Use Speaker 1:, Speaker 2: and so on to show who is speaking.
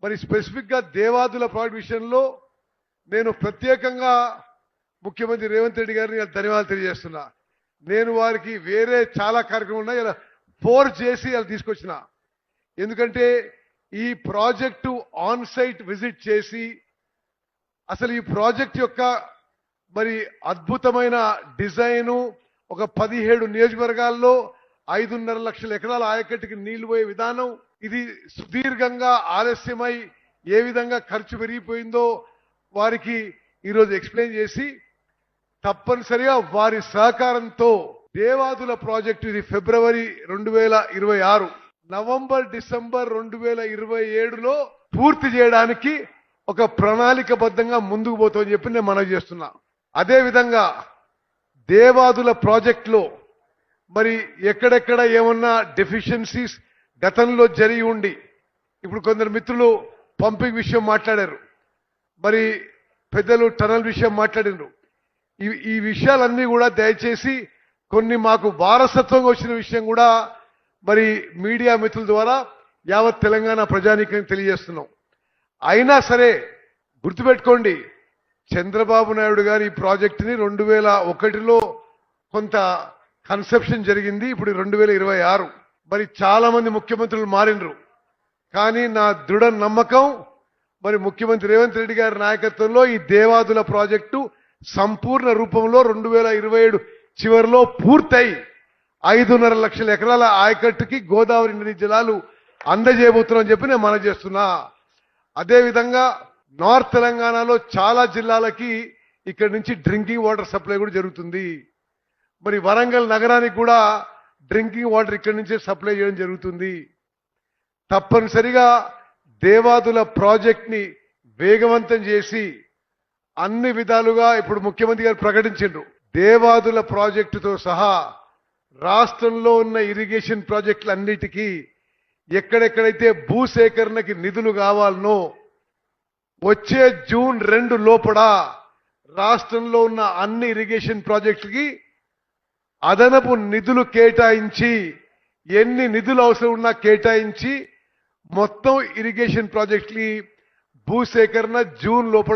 Speaker 1: మరి స్పెసిఫిక్ గా దేవాదుల ప్రాజెక్ట్ విషయంలో నేను ప్రత్యేకంగా ముఖ్యమంత్రి రేవంత్ రెడ్డి గారిని ధన్యవాదాలు తెలియజేస్తున్నా. నేను వారికి వేరే చాలా కార్యక్రమాలు ఉన్నాయి, ఇలా ఫోర్స్ చేసి అలా తీసుకొచ్చిన. ఎందుకంటే ఈ ప్రాజెక్టు ఆన్ సైట్ విజిట్ చేసి అసలు ఈ ప్రాజెక్ట్ యొక్క మరి అద్భుతమైన డిజైను, ఒక 17 నియోజకవర్గాల్లో 5.5 లక్షల ఎకరాల ఆయకట్టుకి నీళ్లు పోయే విధానం, ఇది సుదీర్ఘంగా ఆలస్యమై ఏ విధంగా ఖర్చు పెరిగిపోయిందో వారికి ఈరోజు ఎక్స్ప్లెయిన్ చేసి తప్పనిసరిగా వారి సహకారంతో దేవాదుల ప్రాజెక్టు ఇది ఫిబ్రవరి 2026 నవంబర్ డిసెంబర్ 2027లో పూర్తి చేయడానికి ఒక ప్రణాళికబద్ధంగా ముందుకు పోతామని చెప్పి నేను మనవి చేస్తున్నా. అదేవిధంగా దేవాదుల ప్రాజెక్టులో మరి ఎక్కడెక్కడ ఏమన్నా డెఫిషియన్సీస్ గతంలో జరిగి ఉండి, ఇప్పుడు కొందరు మిత్రులు పంపింగ్ విషయం మాట్లాడారు, మరి పెద్దలు టనల్ విషయం మాట్లాడారు. ఈ విషయాలన్నీ కూడా దయచేసి కొన్ని మాకు వారసత్వంగా వచ్చిన విషయం కూడా మరి మీడియా మిత్రుల ద్వారా యావత్ తెలంగాణ ప్రజానీకానికి తెలియజేస్తున్నాం. అయినా సరే గుర్తుపెట్టుకోండి, చంద్రబాబు నాయుడు గారు ఈ ప్రాజెక్టుని 2001లో కొంత కన్సెప్షన్ జరిగింది, ఇప్పుడు 2026. మరి చాలా మంది ముఖ్యమంత్రులు మారినరు, కానీ నా దృఢ నమ్మకం మరి ముఖ్యమంత్రి రేవంత్ రెడ్డి గారి నాయకత్వంలో ఈ దేవాదుల ప్రాజెక్టు సంపూర్ణ రూపంలో 2027 చివరిలో పూర్తయి 5.5 లక్షల ఎకరాల ఆయకట్టుకి గోదావరి నది జలాలు అందజేయబోతున్నామని చెప్పి నేను మనవి చేస్తున్నా. అదేవిధంగా నార్త్ తెలంగాణలో చాలా జిల్లాలకి ఇక్కడి నుంచి డ్రింకింగ్ వాటర్ సప్లై కూడా జరుగుతుంది. మరి వరంగల్ నగరానికి కూడా డ్రింకింగ్ వాటర్ ఇక్కడి నుంచే సప్లై చేయడం జరుగుతుంది. తప్పనిసరిగా దేవాదుల ప్రాజెక్ట్ని వేగవంతం చేసి అన్ని విధాలుగా ఇప్పుడు ముఖ్యమంత్రి గారు ప్రకటించారు, దేవాదుల ప్రాజెక్టుతో సహా రాష్ట్రంలో ఉన్న ఇరిగేషన్ ప్రాజెక్టులన్నిటికీ ఎక్కడెక్కడైతే భూసేకరణకి నిధులు కావాలనో వచ్చే జూన్ 2 లోపల రాష్ట్రంలో ఉన్న అన్ని ఇరిగేషన్ ప్రాజెక్టులకి అదనపు నిధులు కేటాయించి, ఎన్ని నిధులు అవసరం ఉన్నా కేటాయించి మొత్తం ఇరిగేషన్ ప్రాజెక్టులకి భూసేకరణ జూన్ లోపల